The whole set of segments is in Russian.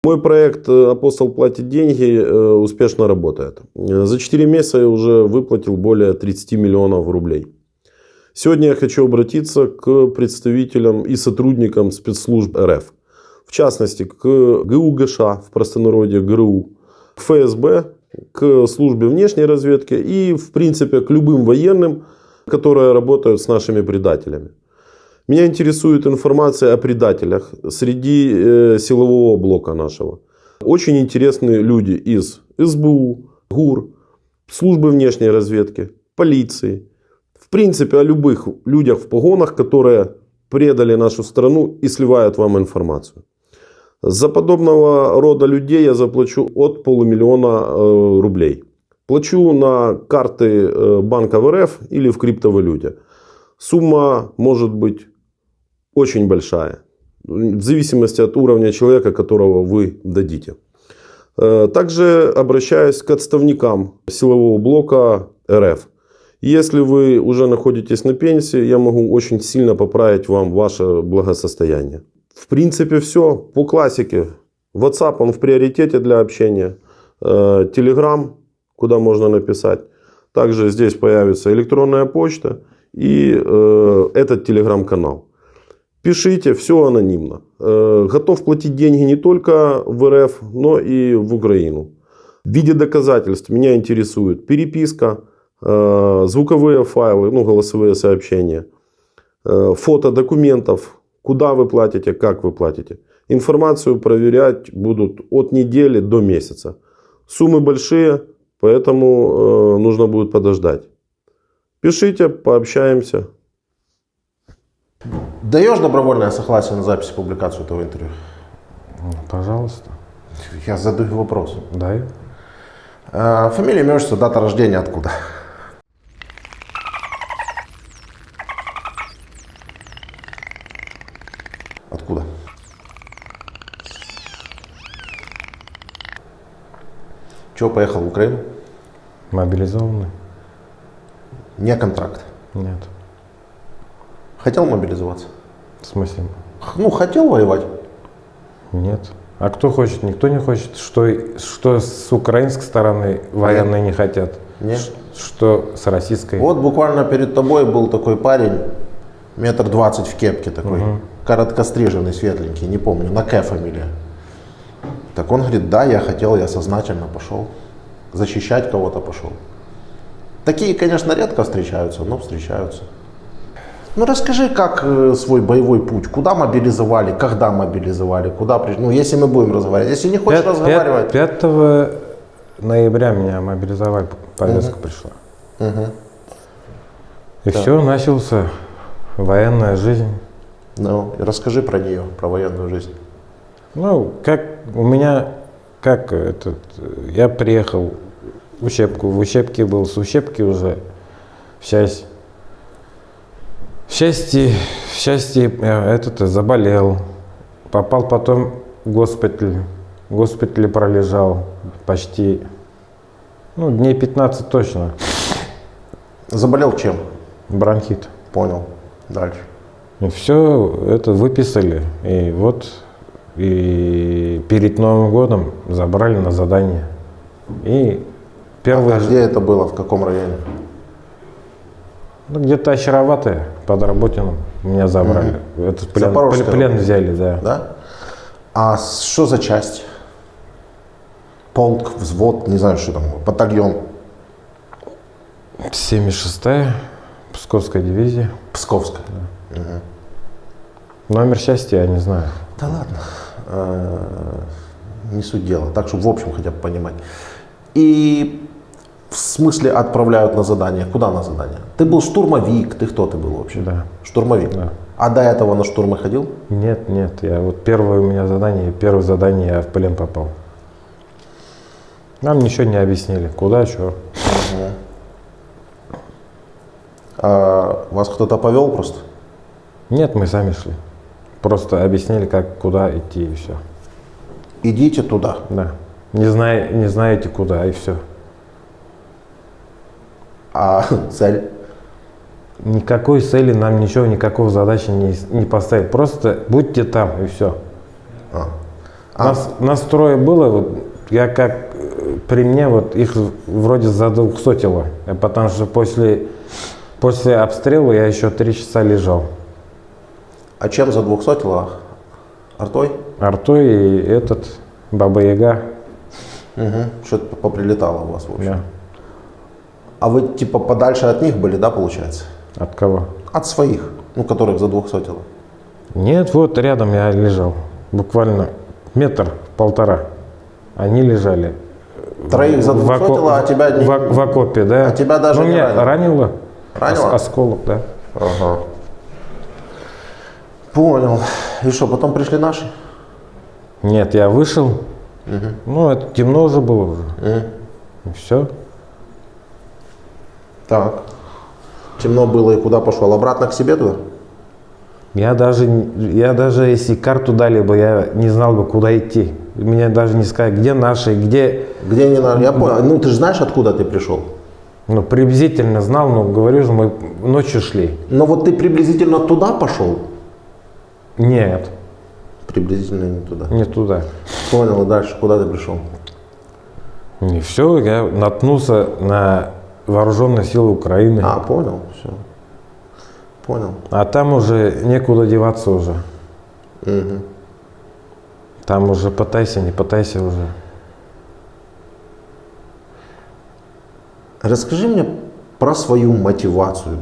Мой проект «Апостол платит деньги» успешно работает. За 4 месяца я уже выплатил более 30 миллионов рублей. Сегодня я хочу обратиться к представителям и сотрудникам спецслужб РФ. В частности, к ГУ ГШ, в простонародье ГРУ, к ФСБ, к службе внешней разведки и, в принципе, к любым военным, которые работают с нашими предателями. Меня интересует информация о предателях среди силового блока нашего. Очень интересные люди из СБУ, ГУР, службы внешней разведки, полиции. В принципе, о любых людях в погонах, которые предали нашу страну и сливают вам информацию. За подобного рода людей я заплачу от $500 000 рублей. Плачу на карты банков РФ или в криптовалюте. Сумма может быть очень большая, в зависимости от уровня человека, которого вы дадите. Также обращаюсь к отставникам силового блока РФ. Если вы уже находитесь на пенсии, я могу очень сильно поправить вам ваше благосостояние. В принципе, все по классике. WhatsApp, он в приоритете для общения. Telegram, куда можно написать. Также здесь появится электронная почта и этот Telegram-канал. Пишите, все анонимно. Готов платить деньги не только в РФ, но и в Украину. В виде доказательств меня интересует переписка, звуковые файлы, голосовые сообщения, фото документов, куда вы платите, как вы платите. Информацию проверять будут от недели до месяца. Суммы большие, поэтому нужно будет подождать. Пишите, пообщаемся. Даешь добровольное согласие на запись и публикацию этого интервью? Пожалуйста. Я задаю вопрос. Даю. Фамилия, имя, отчество, дата рождения, откуда? Откуда? Чего поехал в Украину? Мобилизованный? Не контракт. Нет. Хотел мобилизоваться? В смысле? Хотел воевать? Нет. А кто хочет? Никто не хочет. Что с украинской стороны военные не хотят? Нет. Что с российской? Вот буквально перед тобой был такой парень, 1,20 м в кепке такой, короткостриженный, светленький, не помню, на К фамилия. Так он говорит, да, я хотел, я сознательно пошел. Защищать кого-то пошел. Такие, конечно, редко встречаются, но встречаются. Расскажи, как свой боевой путь, куда мобилизовали, когда мобилизовали, куда пришли, если мы будем разговаривать, если не хочешь разговаривать. 5 ноября меня мобилизовали, повестка пришла. И все, начался военная жизнь. Расскажи про нее, про военную жизнь. Я приехал в учебку, в учебке был, с учебки уже в счастье заболел, попал потом в госпиталь. В госпитале пролежал почти, дней 15 точно. Заболел чем? Бронхит. Понял. Дальше. И все это выписали. И перед Новым годом забрали на задание. И первое... где это было, в каком районе? Где-то Очароватое, под Работиным меня забрали. Это плен взяли, да. Да? А что за часть? Полк, взвод, не знаю, что там, батальон? 76-я Псковская дивизия. Псковская? Да. Номер счастья я не знаю. Да ладно. Не суть дела. Так, чтобы в общем хотя бы понимать. И в смысле отправляют на задание? Куда на задание? Ты был штурмовик, ты кто ты был вообще? Да. Штурмовик? Да. А до этого на штурмы ходил? Нет, первое у меня задание, я в плен попал. Нам ничего не объяснили, куда, что. А вас кто-то повел просто? Нет, мы сами шли. Просто объяснили, куда идти и все. Идите туда? Да. Не знаете куда и все. А цель? Никакой цели нам никакого задачи не поставить. Просто будьте там и все. Нас трое было, вот, я как при мне, вот их вроде задвухсотило, потому что после обстрела я еще 3 часа лежал. А чем за 200-ло? Артой? Артой и этот, Баба-Яга. Угу. Что-то поприлетало у вас, в общем. Да. А вы типа подальше от них были, да, получается? От кого? От своих, ну, которых за 200-ло. Нет, вот рядом я лежал. Буквально 1-1,5 метра. Они лежали. Троих за 200-ло, а тебя не... В окопе, да. А тебя даже ну, не меня ранило? ранило. Ранило? Осколок, да. Ага. Понял. И что, потом пришли наши? Нет, я вышел. Ну, это темно уже было уже. И все. Так. Темно было, и куда пошел? Обратно к себе туда? Я даже если карту дали бы, я не знал бы, куда идти. Мне даже не сказали, где наши, где... Где не надо? Я понял. Ну, ты же знаешь, откуда ты пришел? Ну, приблизительно знал, но говорю же, мы ночью шли. Но вот ты приблизительно туда пошел? Нет, Приблизительно не туда. не туда. Понял, и дальше куда ты пришел? И все, я наткнулся на вооруженные силы Украины. А, понял, все. Понял. А там уже некуда деваться уже. Угу. Там уже пытайся, не пытайся уже. Расскажи мне про свою мотивацию.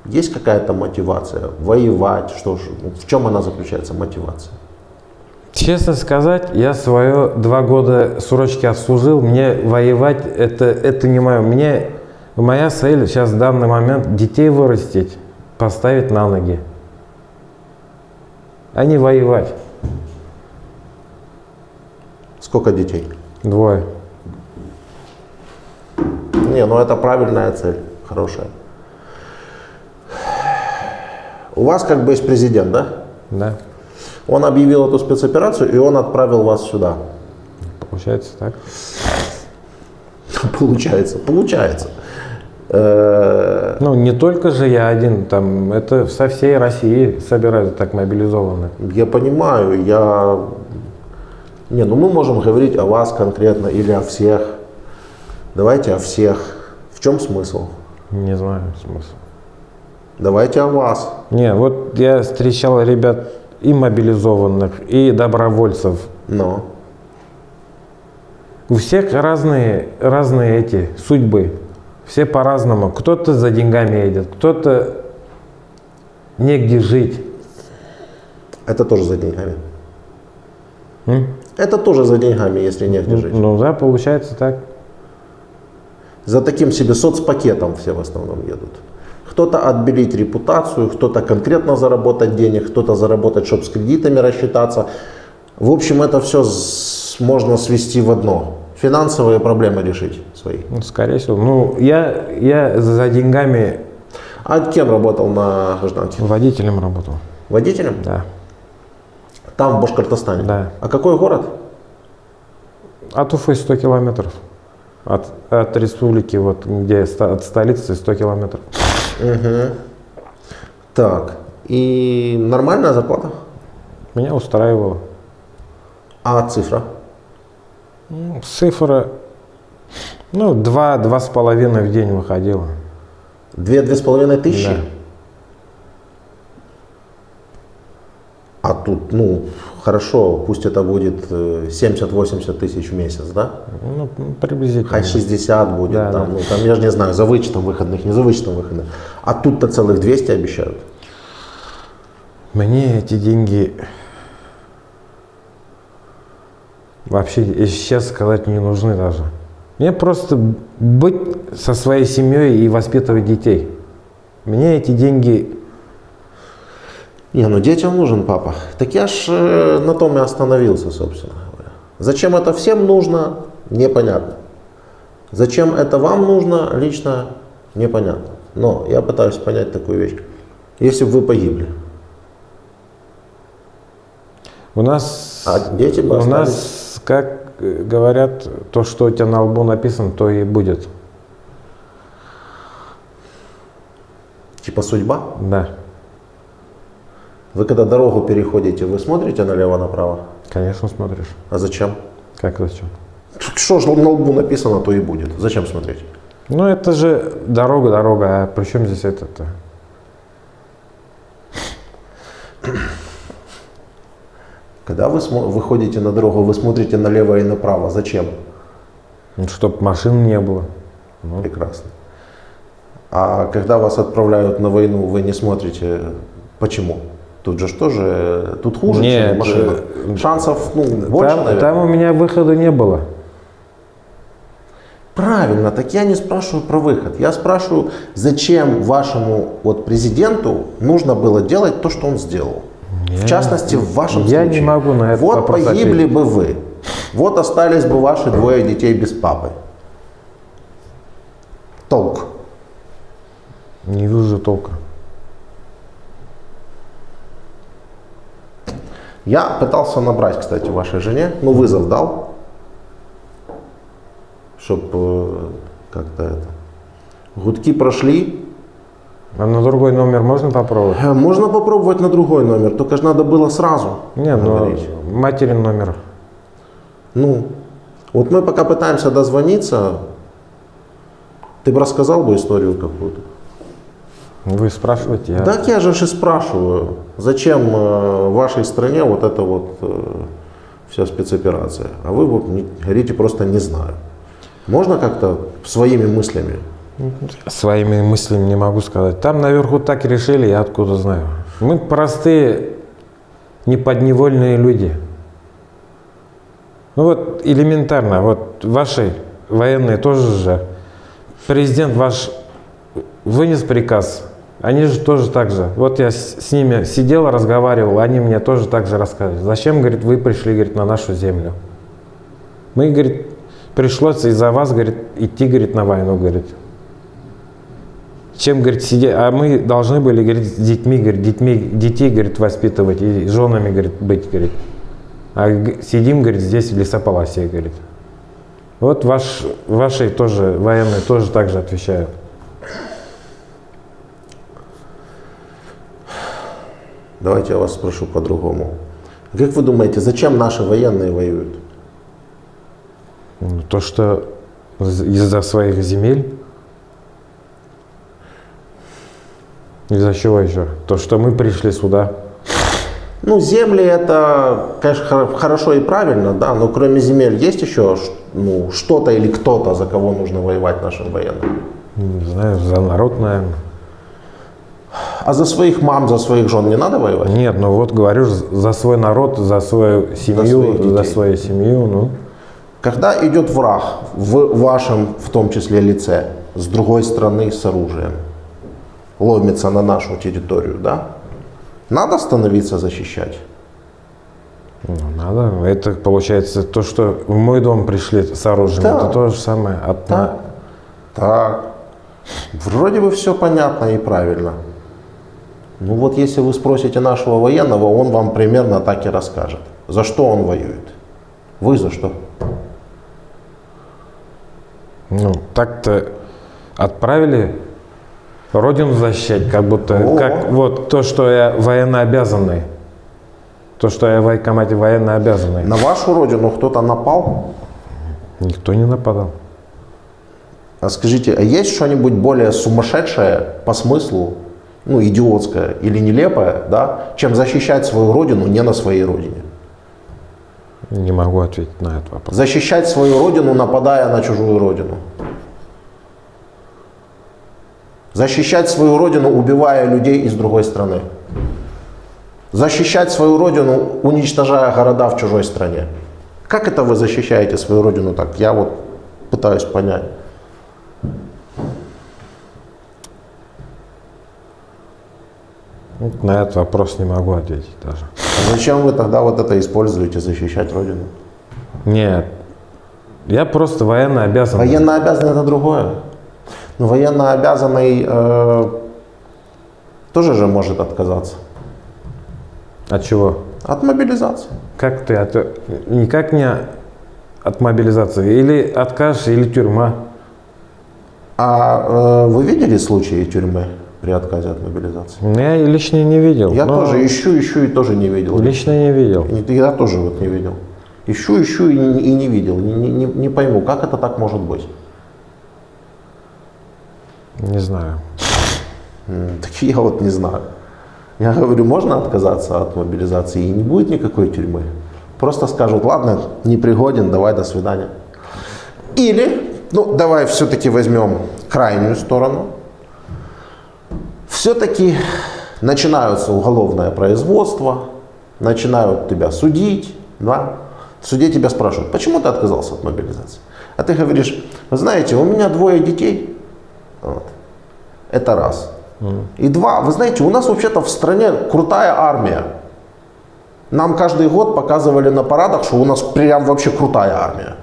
Есть какая-то мотивация? Воевать? Что ж, в чем она заключается, мотивация? Честно сказать, я свое 2 года срочки отслужил. Мне воевать, это не мое. Моя цель сейчас в данный момент детей вырастить, поставить на ноги. А не воевать. Сколько детей? 2. Не, ну это правильная цель, хорошая. У вас как бы есть президент, да? Да, Он объявил эту спецоперацию, и он отправил вас сюда. получается так. Получается. Ну, не только же я один, там, это со всей России собирают так мобилизованные. Я понимаю, Не, ну мы можем говорить о вас конкретно или о всех. Давайте о всех. В чем смысл? Не знаю смысл. Давайте о вас. Не, вот я встречал ребят и мобилизованных, и добровольцев. Но. У всех разные эти судьбы. Все по-разному. Кто-то за деньгами едет, кто-то негде жить. Это тоже за деньгами. Это тоже за деньгами, если негде жить. Ну да, получается так. За таким себе соцпакетом все в основном едут. Кто-то отбелить репутацию, кто-то конкретно заработать денег, кто-то заработать, чтобы с кредитами рассчитаться. В общем, это все можно свести в одно. Финансовые проблемы решить свои. Ну, скорее всего. Ну, я за деньгами А кем работал на гражданке? водителем работал. Водителем? Да. Там, в Башкортостане? Да. А какой город? От Уфы 100 километров. От республики, вот где от столицы 100 километров. Угу. Так. И нормальная зарплата? Меня устраивало. А цифра? Цифра, 2-2,5 в день выходила. 2-2,5 тысячи? Да. А тут, хорошо, пусть это будет 70-80 тысяч в месяц, да? Ну, приблизительно. Хай 60 будет, Да, там, да. Там, я же не знаю, за вычетом выходных, не за вычетом выходных. А тут-то целых 200 обещают. Мне эти деньги вообще, если сейчас сказать, не нужны даже. Мне просто быть со своей семьей и воспитывать детей. Мне эти деньги... Не, детям нужен папа. Так я ж на том и остановился, собственно говоря. Зачем это всем нужно, непонятно. Зачем это вам нужно лично, непонятно. Но я пытаюсь понять такую вещь. Если бы вы погибли, У нас... а дети бы У остались? нас, как говорят, то, что у тебя на лбу написано, то и будет. Типа судьба? Да. Вы когда дорогу переходите, вы смотрите налево-направо? Конечно, смотришь. А зачем? Как зачем? Что же на лбу написано, то и будет. Зачем смотреть? Ну, это же дорога, а при чем здесь это-то? Когда вы выходите на дорогу, вы смотрите налево и направо. Зачем? Ну, чтобы машин не было. Ну, Прекрасно. А когда вас отправляют на войну, вы не смотрите, почему? Тут же что же, тут хуже, Нет, чем машина. Шансов больше, наверное. там у меня выхода не было. Правильно, так я не спрашиваю про выход. Я спрашиваю, зачем вашему президенту нужно было делать то, что он сделал. В частности, в вашем Я случае. не могу на этот Вот вопрос погибли ответить. бы вы. Вот остались бы ваши двое детей без папы. Толк. Не вижу толка. Я пытался набрать, кстати, вашей жене, вызов дал, чтобы как-то это. Гудки прошли. А на другой номер можно попробовать? Можно попробовать на другой номер, только же надо было сразу Не, ну говорить. материн номер. Вот мы пока пытаемся дозвониться, ты бы рассказал бы историю какую-то? Вы спрашиваете, я... Так я же и спрашиваю, зачем в вашей стране вот эта вся спецоперация? А вы говорите просто не знаю. Можно как-то своими мыслями? Своими мыслями не могу сказать. Там наверху так решили, я откуда знаю. Мы простые, неподневольные люди. Ну вот элементарно, вот ваши военные тоже же. Президент ваш вынес приказ, они же тоже так же. Вот я с ними сидел, разговаривал, они мне тоже так же рассказывали. Зачем, говорит, вы пришли, говорит, на нашу землю? Мы, говорит, пришлось из-за вас, говорит, идти, говорит, на войну, говорит. Чем, говорит, сидеть, а мы должны были, говорит, с детьми, говорит, детей, говорит, воспитывать и женами, говорит, быть, говорит. А сидим, говорит, здесь в лесополосе, говорит. Вот ваши тоже, военные, тоже так же отвечают. Давайте я вас спрошу по-другому. Как вы думаете, зачем наши военные воюют? То, что из-за своих земель. Из-за чего еще? То, что мы пришли сюда. Земли это, конечно, хорошо и правильно, да, но кроме земель есть еще что-то или кто-то, за кого нужно воевать нашим военным? Не знаю, за народ, наверное. А за своих мам, за своих жен не надо воевать? Нет, ну вот говорю, за свой народ, за свою семью, за свою семью, ну. Когда идет враг в вашем, в том числе, лице, с другой стороны с оружием, ломится на нашу территорию, да? Надо становиться защищать? Ну, надо. Это получается то, что в мой дом пришли с оружием, Да. это то же самое. Так. Вроде бы все понятно и правильно. Вот если вы спросите нашего военного, он вам примерно так и расскажет. За что он воюет? Вы за что? Ну, так-то отправили родину защищать, как будто, как вот то, что я военнообязанный. То, что я в военкомате военнообязанный. На вашу родину кто-то напал? Никто не нападал. А скажите, а есть что-нибудь более сумасшедшее по смыслу, идиотское или нелепое, да, чем защищать свою родину не на своей родине? Не могу ответить на этот вопрос. Защищать свою родину, нападая на чужую родину. Защищать свою родину, убивая людей из другой страны. Защищать свою родину, уничтожая города в чужой стране. Как это вы защищаете свою родину так? Я вот пытаюсь понять. На этот вопрос не могу ответить даже. А зачем вы тогда вот это используете, защищать родину? Нет. Я просто военнообязанный. Военнообязанный это другое. Но военнообязанный тоже же может отказаться. От чего? От мобилизации. Как ты? Никак не от мобилизации. Или откажешь, или тюрьма. А вы видели случаи тюрьмы? при отказе от мобилизации? Я лично не видел. Я но тоже ищу и тоже не видел. лично не видел. Я тоже вот не видел. Ищу и не видел. Не пойму, как это так может быть? Не знаю. Так я вот не знаю. Я говорю, можно отказаться от мобилизации и не будет никакой тюрьмы. Просто скажут, ладно, непригоден, давай, до свидания. Или, ну, давай все-таки возьмем крайнюю сторону. Все-таки начинается уголовное производство, начинают тебя судить, да? В суде тебя спрашивают, почему ты отказался от мобилизации? А ты говоришь, вы знаете, у меня 2 детей. Вот. Это раз. И 2, вы знаете, у нас вообще-то в стране крутая армия. Нам каждый год показывали на парадах, что у нас прям вообще крутая армия.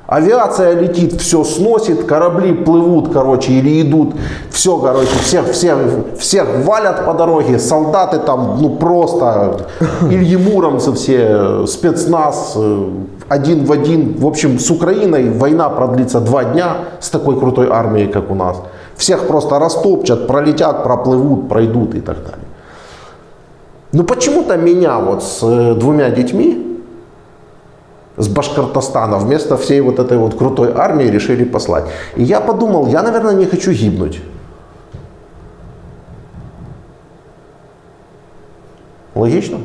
Авиация летит, все сносит, корабли плывут, короче, или идут. Все, короче, всех валят по дороге, солдаты там, ну просто, Ильи Муромцы все, спецназ, один в один. В общем, с Украиной война продлится 2 дня с такой крутой армией, как у нас. Всех просто растопчат, пролетят, проплывут, пройдут и так далее. Но почему-то меня вот с 2 детьми, с Башкортостана, вместо всей вот этой вот крутой армии решили послать. И я подумал, я, наверное, не хочу гибнуть. Логично?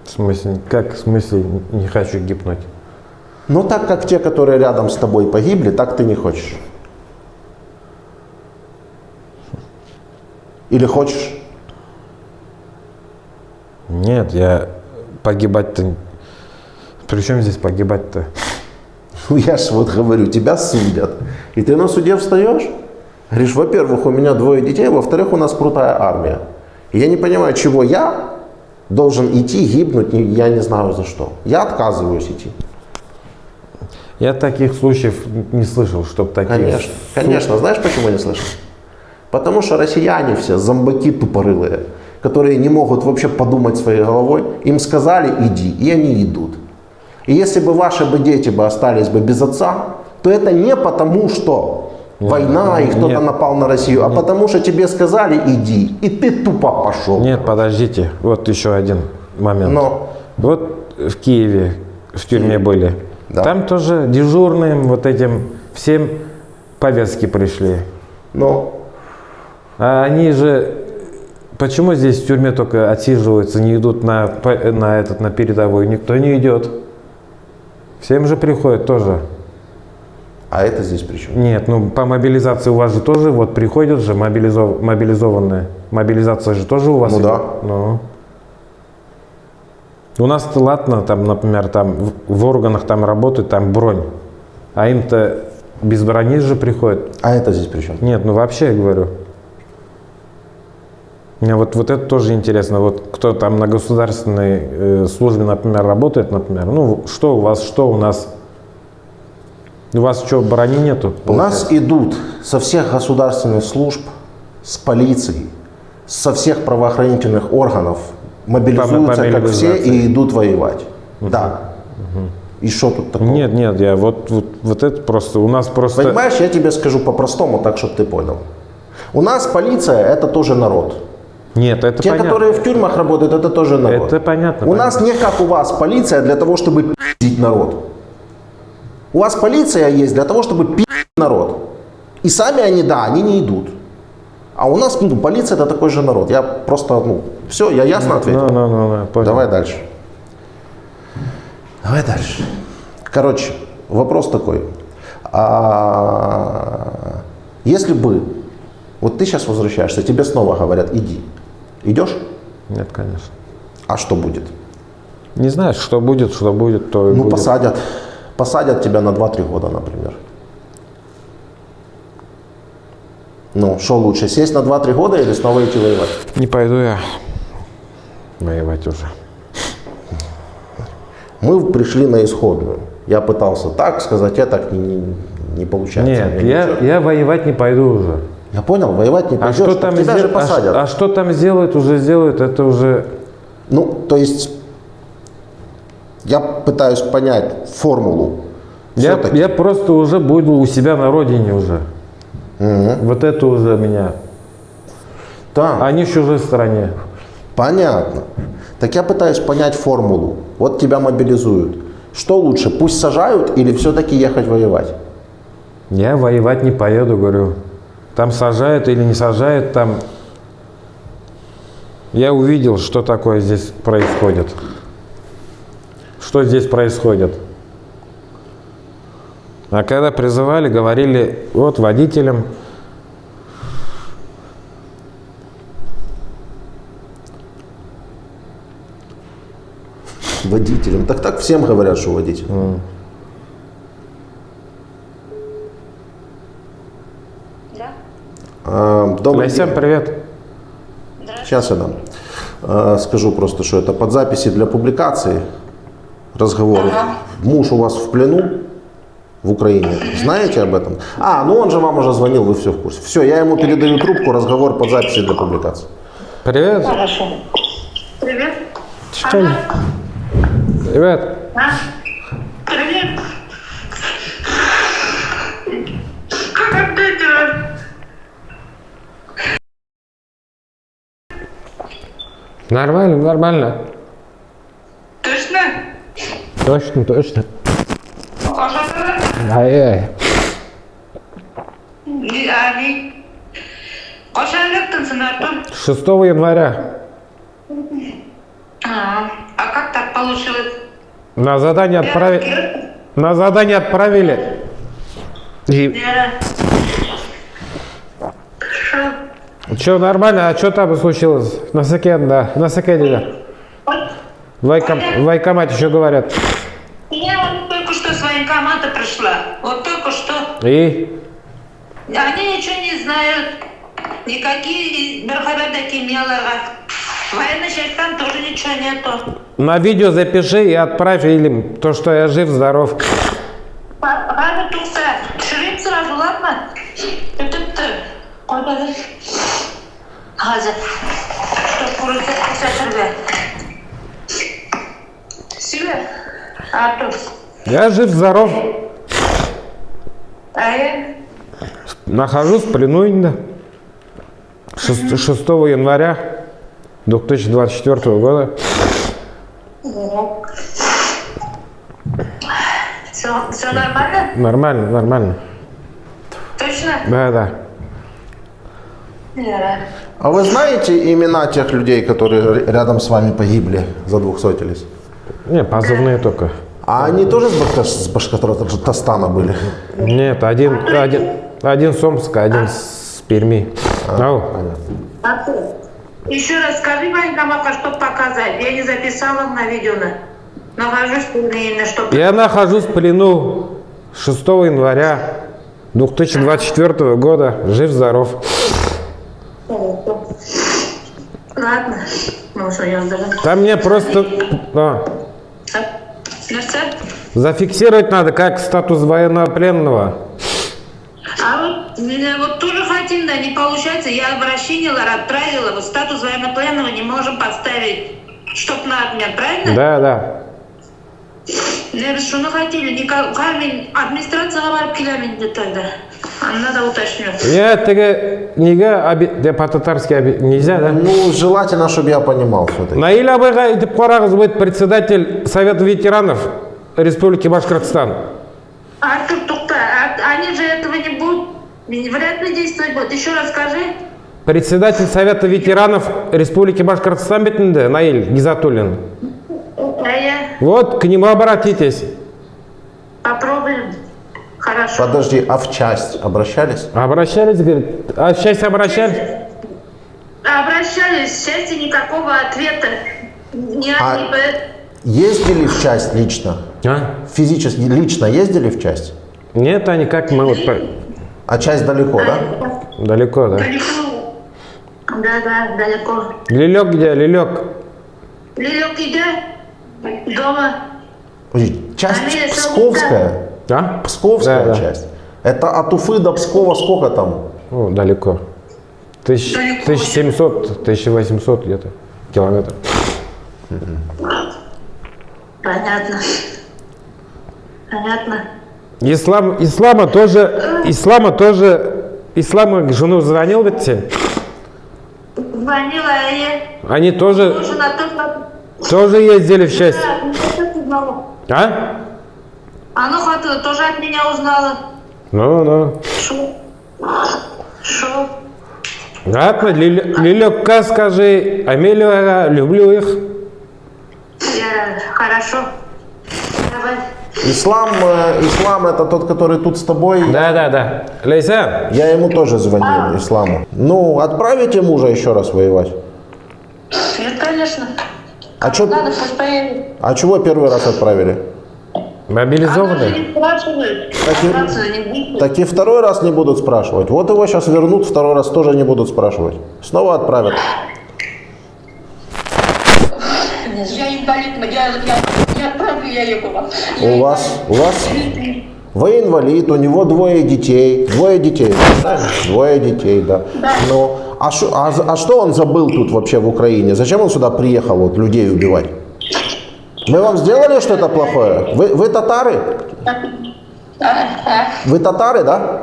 В смысле, как в смысле не хочу гибнуть? Но так как те, которые рядом с тобой погибли, так ты не хочешь. Или хочешь? Нет, я погибать-то... При чем здесь погибать-то? Ну я ж вот говорю, тебя судят. И ты на суде встаешь? Говоришь, во-первых, у меня 2 детей, во-вторых, у нас крутая армия. И я не понимаю, чего я должен идти, гибнуть, я не знаю за что. Я отказываюсь идти. Я таких случаев не слышал, чтобы такие... Конечно, конечно. Знаешь, почему не слышал? Потому что россияне все зомбаки тупорылые, которые не могут вообще подумать своей головой. Им сказали иди, и они идут. И если бы ваши дети остались бы без отца, то это не потому, что война и кто-то напал на Россию, а потому что тебе сказали иди, и ты тупо пошел. Нет, подождите, вот еще один момент. Но... Вот в Киеве в тюрьме были. Да. Там тоже дежурным вот этим всем повестки пришли. Но... А они же... Почему здесь в тюрьме только отсиживаются, не идут на передовую? Никто не идет. Всем же приходят тоже. А это здесь при чем? Нет, ну по мобилизации у вас же тоже вот приходят же мобилизованные. Мобилизация же тоже у вас. Ну идет. да. Ну. У нас-то ладно, там, например, там в органах там работают, там бронь. А им-то без брони же приходят. А это здесь при чем? Нет, ну вообще я говорю. Мне вот это тоже интересно. Вот кто там на государственной службе, например, работает, например, ну что у вас, что у нас? У вас что, брони нету? У нас идут со всех государственных служб, с полиции, со всех правоохранительных органов, мобилизуются как все и идут воевать. Да. И что тут такого? Нет, я вот это просто, у нас просто... Понимаешь, я тебе скажу по-простому, так, чтобы ты понял. У нас полиция – это тоже народ. Нет, это Те, понятно. которые в тюрьмах работают, это тоже народ. Это понятно. У нас не как у вас полиция для того, чтобы пиздить народ. У вас полиция есть для того, чтобы пиздить народ. И сами они, да, они не идут. А у нас полиция – это такой же народ. Я просто, все, я ясно ответил? Понял. Давай дальше. Короче, вопрос такой. Если бы, вот ты сейчас возвращаешься, тебе снова говорят, иди. Идешь? Нет, конечно. А что будет? Не знаешь, что будет, то и будет. Посадят. Посадят тебя на 2-3 года, например. Что лучше, сесть на 2-3 года или снова идти воевать? Не пойду я воевать уже. Мы пришли на исходную. Я пытался так сказать, а так не получается. Нет, я воевать не пойду уже. Я понял, воевать не пойдешь, что там тебя же посадят. А что там сделают, это уже... То есть, я пытаюсь понять формулу. Я просто уже буду у себя на родине уже. Вот это уже меня... Да. Они в чужой стране. Понятно. Так я пытаюсь понять формулу. Вот тебя мобилизуют. Что лучше, пусть сажают или все-таки ехать воевать? Я воевать не поеду, говорю. Там сажают или не сажают, там... Я увидел, что такое здесь происходит. Что здесь происходит. А когда призывали, говорили, вот водителям... Водителям. Так всем говорят, что водителям. Добрый Лайсян, день. привет. Сейчас я дам. Скажу просто, что это под записи для публикации разговоры. Муж у вас в плену в Украине. Знаете об этом? Ну он же вам уже звонил, вы все в курсе. Все, я ему передаю трубку, разговор под записи для публикации. Привет. Хорошо. Привет. Что ли? Привет. Привет. Как ты делаешь? Нормально, нормально. Точно? Точно, точно. Пожалуйста. Ай-яй. Yani Кошелектің сынартым. 6 января. А как так получилось? На задание отправили. На задание отправили. И... Что, нормально? А что там случилось? На Сакен, да. На Сакене. В военкомате еще говорят. Я вот только что с военкомата пришла. Вот только что. И? Они ничего не знают. Никакие верховодные мелора. Военной части там тоже ничего нету. На видео запиши и отправь им то, что я жив, здоров. Ладно, Тухса, шрифт сразу, ладно? Куда ты? Газа. Что, курить 50 рублей? Себе? А то? Я жив, здоров. А я? Нахожусь в плену иногда. 6 января 2024 года. Все нормально? Нормально, нормально. Точно? Да. Да. А вы знаете имена тех людей, которые рядом с вами погибли, задвухсотились? Не, позывные только. А они тоже с Башкортостана были? Нет, один с Омска, один с Перми. Еще раз скажи военкомата, чтобы показать. Я не записала на видео. Нахожусь в плену, чтобы... Я нахожусь в плену 6 января 2024 года. Жив-здоров. Ладно. Ну что, я сдаю. Там мне просто зафиксировать надо как статус военнопленного. А вот меня вот тоже хотим, да, не получается. Я обращение отправила, вот статус военнопленного не можем поставить, чтоб на армию, правильно? Да. Не, шуны хотели, администрацияға барып келемін де тогда. Надо уточнить. Неге по-татарски нельзя, да? Ну, желательно, чтобы я понимал все-таки. Наиль Абайға айтып қараңыз, будет председатель Совета ветеранов Республики Башкортостан. Артур, тукта, они же этого не будут, вряд ли действовать будут. Еще раз скажи. Председатель Совета ветеранов Республики Башкортостан бетінде Наиль Гизатуллин. Вот, к нему обратитесь. Попробуем. Хорошо. Подожди, а в часть обращались? Обращались, говорит. А в часть обращались? Обращались, в части никакого ответа. Ездили в часть лично? Физически лично ездили в часть? Нет, они как мы вот... А часть далеко, да? Далеко, да. Далеко. Да, далеко. Лилек где? Лилек где? Дома. Часть Псковская? Псковская да. часть. Это от Уфы до Пскова сколько там? Далеко. 1700-1800 где-то километров. Понятно. Ислама жену звонил ведь тебе? Звонила ей. Они тоже Слушай, на Тоже ездили в часть. то, А? Оно хватило, тоже от меня узнала. Ну. Шо? Ладно, Лилёкка, скажи, Амелия, люблю их. Хорошо. Давай. Ислам это тот, который тут с тобой. Да. Лейсан, Я ему тоже звонил, Исламу. Ну, отправите мужа еще раз воевать. Нет, конечно. А чё- Надо, пусть поедет. А чего первый раз отправили? Она же мобилизованный. не спрашивает. Спрашиваться не будет. Так и второй раз не будут спрашивать. Вот его сейчас вернут, второй раз тоже не будут спрашивать. Снова отправят. Я инвалид, я отправлю, я его. У вас? Вы инвалид, у него двое детей. Двое детей, да. Ну, а что он забыл тут вообще в Украине? Зачем он сюда приехал, вот, людей убивать? Мы вам сделали что-то плохое? Вы татары? Вы татары, да?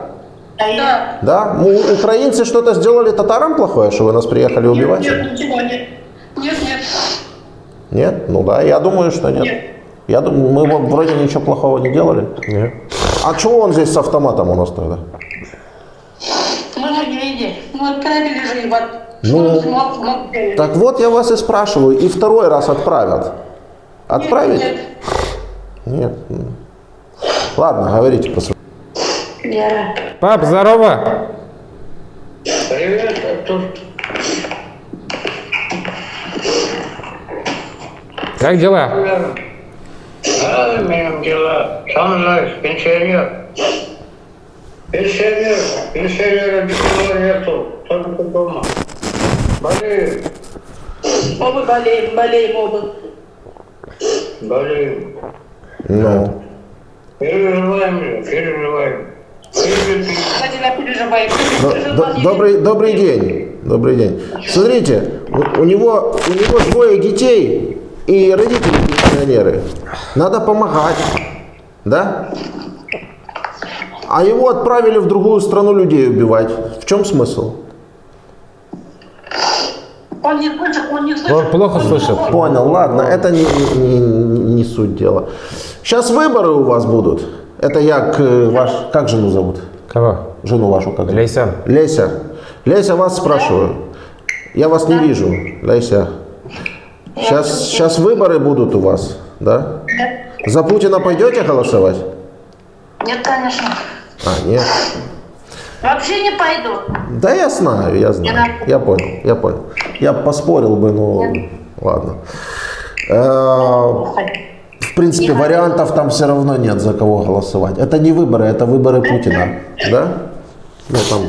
Да. Да? Ну, украинцы что-то сделали татарам плохое, что вы нас приехали убивать? Нет, ничего нет. Нет. Нет? Ну да, я думаю, что нет. Я думаю, мы вроде ничего плохого не делали. Нет. А чего он здесь с автоматом у нас тогда? Мы же не видели. Мы отправили же его. Ну, Что он смог сделать? Так вот я вас и спрашиваю, и второй раз отправят. Отправить? Нет. Нет. Ладно, говорите по своему. Вера. Пап, здорово. Привет, Артур. Как дела? Правильные дела. Сам знаешь, пенсионер. Пенсионера никого нету, только дома. Болеем. Оба болеем оба. Болеем. Ну, Переживаем. Владимир, переживаем. добрый день. Добрый день. Смотрите, у него двое детей и родители пенсионеры. Надо помогать. Да? А его отправили в другую страну людей убивать. В чем смысл? Он не слышит, он не слышит. Он плохо слышит. Понял, ладно, это не суть дела. Сейчас выборы у вас будут. Это как жену зовут? Кого? Жену вашу как зовут? Лейсан. Леся, вас спрашиваю. Я вас не вижу, Леся. Сейчас выборы будут у вас, да? За Путина пойдете голосовать? Нет, конечно. Нет. Вообще не пойду. Да я знаю. Я понял. Я поспорил бы, но ладно. В принципе, вариантов там все равно нет, за кого голосовать. Это не выборы, это выборы Путина. Да? Ну, там...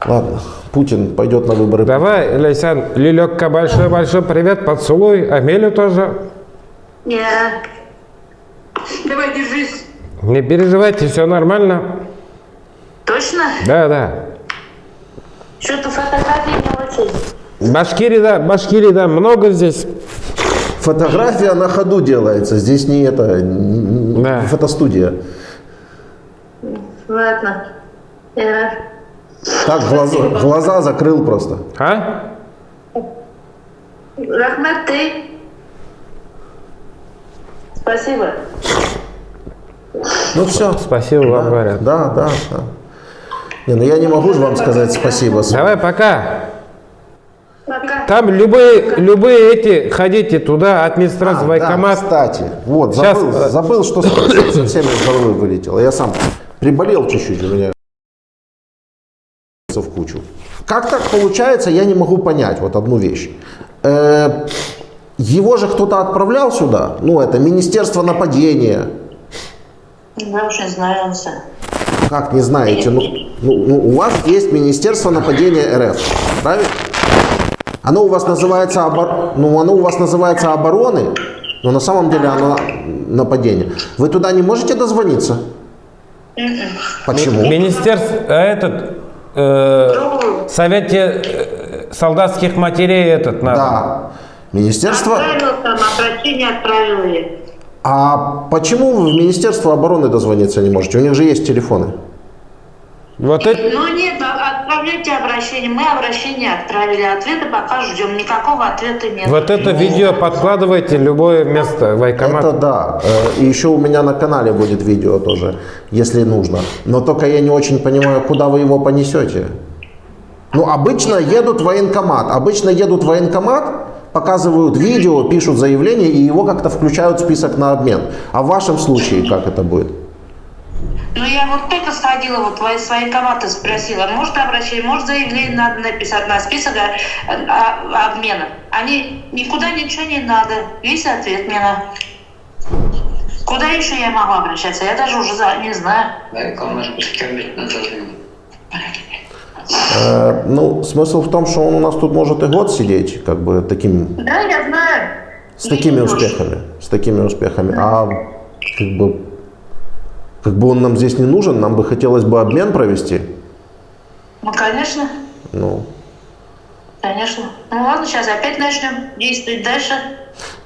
Ладно, Путин пойдет на выборы. Давай, Лейсан, Лилёкка, большой привет, поцелуй. Амелию тоже. Нет. Давай, держись. Не переживайте, все нормально. Точно? Да. Что-то фотографии не очень. Башкирии, да, много здесь. Фотография на ходу делается. Здесь не Да. фотостудия. Ладно. Так, глаза закрыл просто. А? Рахмет, ты. Спасибо. Ну все. Спасибо вам, говорят. Да. Не, ну я не могу же вам сказать спасибо. Давай, пока. Пока. Там любые эти, ходите туда, администрация, военкомат. Да, кстати, вот, Сейчас, забыл, что совсем из головы вылетело. Я сам приболел чуть-чуть, у меня в кучу. Как так получается, я не могу понять вот одну вещь. Его же кто-то отправлял сюда, ну это Министерство нападения. Я уж не знаю, Анса. Как не знаете? Ну, у вас есть Министерство нападения РФ, правильно? Оно у вас называется обороны, но на самом деле оно нападение. Вы туда не можете дозвониться? Почему? Министерство, Совете солдатских матерей надо. Да. Министерство... Отправила там, обращение отправила я. А почему вы в Министерство обороны дозвониться не можете? У них же есть телефоны. Вот это... Ну нет, отправила отправляйте обращение. Мы обращение отправили. Ответа пока ждем. Никакого ответа нет. Вот это видео подкладывайте любое место, военкомат. Это да. И еще у меня на канале будет видео тоже, если нужно. Но только я не очень понимаю, куда вы его понесете. Ну, обычно едут в военкомат, показывают видео, пишут заявление, и его как-то включают в список на обмен. А в вашем случае как это будет? Ну, я вот только сходила, вот в своей команды спросила, может обращение, может заявление надо написать на список обмена. Они никуда ничего не надо. Весь ответ мне на... Куда еще я могу обращаться? Я даже уже не знаю. Ну, смысл в том, что он у нас тут может и год сидеть, как бы таким... Да, я знаю. С такими успехами. А как бы он нам здесь не нужен, нам бы хотелось бы обмен провести. Ну, конечно. Ну. Конечно. Ну ладно, сейчас опять начнем действовать дальше.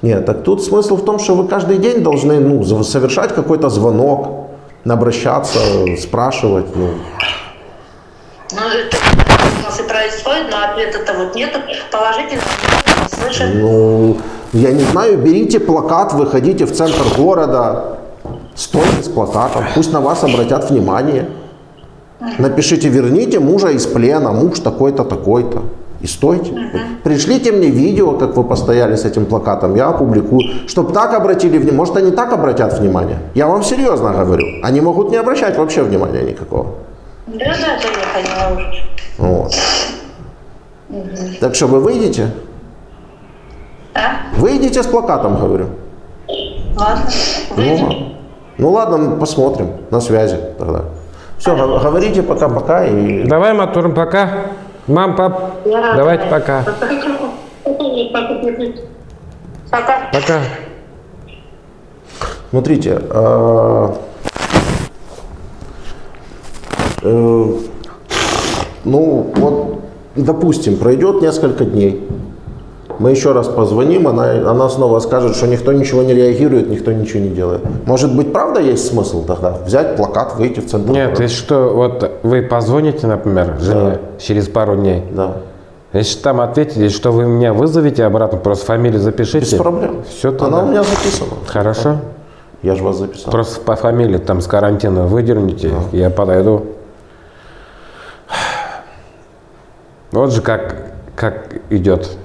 Нет, так тут смысл в том, что вы каждый день должны совершать какой-то звонок, обращаться, спрашивать. Ну, это у нас и происходит, но ответа-то вот нету. Положительно не слышим. Ну, я не знаю, берите плакат, выходите в центр города, стойте с плакатом, пусть на вас обратят внимание. Напишите: верните мужа из плена, муж такой-то, такой-то. И стойте. Пришлите мне видео, как вы постояли с этим плакатом, я опубликую. Чтобы так обратили внимание. Может, они так обратят внимание? Я вам серьезно говорю. Они могут не обращать вообще внимания никакого. Да, это я поняла уже. Вот. Так что, вы выйдете? А? Выйдите с плакатом, говорю. Ладно, выйдем. Ну ладно, посмотрим. На связи тогда. Все, говорите пока-пока. И... Давай, Матурм, пока. Мам, пап, давайте пока. Пока. Пока. Смотрите, ну вот, допустим, пройдет несколько дней, мы еще раз позвоним, она снова скажет, что никто ничего не реагирует, никто ничего не делает. Может быть, правда есть смысл тогда взять плакат, выйти в центр? Нет, если что, вот вы позвоните, например, жене через пару дней. Да. Если там ответите, если что, вы меня вызовете обратно, просто фамилию запишите. Без проблем. Все тогда. Она у меня записана. Хорошо. Я же вас записал. Просто по фамилии там с карантина выдерните, я подойду. Вот же как идет.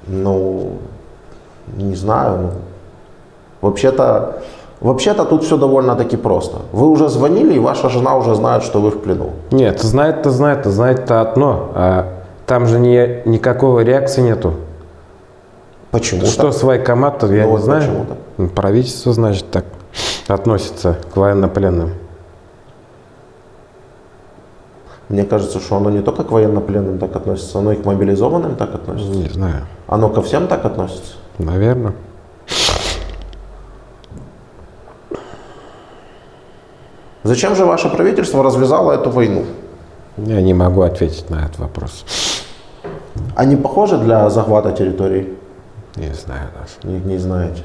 Ну, не знаю. Ну, вообще-то тут все довольно-таки просто. Вы уже звонили, и ваша жена уже знает, что вы в плену. Нет, знает-то одно, а там же никакого реакции нету. Почему? Что с военкомата, я Ну, не знаю. почему-то. Правительство, значит, так относится к военнопленным. Мне кажется, что оно не только к военнопленным так относится, оно и к мобилизованным так относится. Не знаю. Оно ко всем так относится? Наверное. Зачем же ваше правительство развязало эту войну? Я не могу ответить на этот вопрос. Они похожи для захвата территорий? Не знаю даже. Не знаете.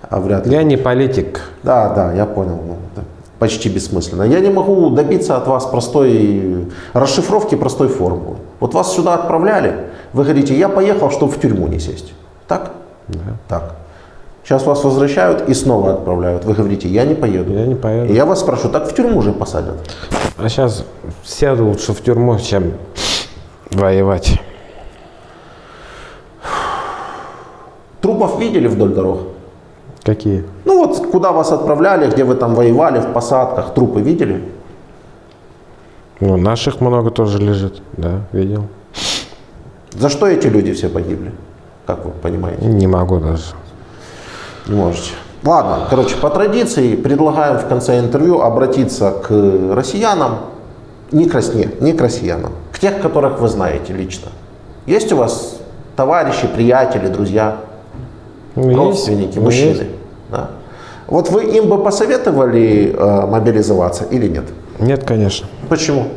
А вряд ли. Я не политик. Да, я понял. Ну, это почти бессмысленно. Я не могу добиться от вас простой расшифровки, простой формулы. Вот вас сюда отправляли, вы говорите: я поехал, чтобы в тюрьму не сесть. Так? Да. Так. Сейчас вас возвращают и снова отправляют. Вы говорите: я не поеду. Я не поеду. И я вас спрашиваю: так в тюрьму же посадят? А сейчас сяду лучше в тюрьму, чем воевать. Трупов видели вдоль дорог? Какие? Ну вот, куда вас отправляли, где вы там воевали, в посадках, трупы видели? Ну, наших много тоже лежит. Да, видел. За что эти люди все погибли? Как вы понимаете? Не могу даже. Не можете. Ладно, короче, по традиции предлагаем в конце интервью обратиться к россиянам, не к россиянам, к тех, которых вы знаете лично. Есть у вас товарищи, приятели, друзья, родственники, мужчины? Есть. Да? Вот вы им бы посоветовали мобилизоваться или нет? Нет, конечно. Почему?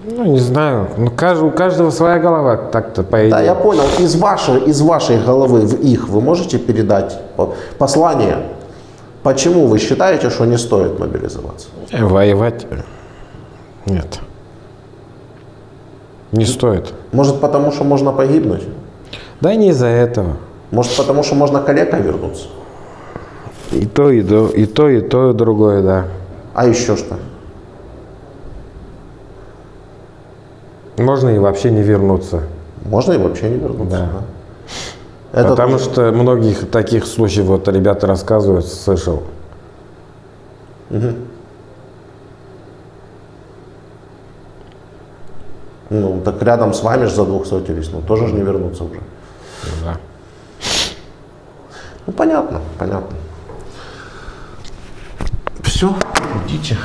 Ну, не знаю. Ну, у каждого своя голова, так-то, по идее. Да, я понял. Из вашей головы в их вы можете передать послание, почему вы считаете, что не стоит мобилизоваться? Воевать Нет. Не стоит. Может, потому что можно погибнуть? Да не из-за этого. Может, потому что можно калекой вернуться? И то, и другое, да. А еще что? Можно и вообще не вернуться. Можно и вообще не вернуться. Да. Да. Это Потому тоже- что многих таких случаев, вот ребята рассказывают, слышал. Ну, так рядом с вами же задвухсотились, ну тоже же не вернуться уже. Да. Ну, понятно, понятно. Все, идите.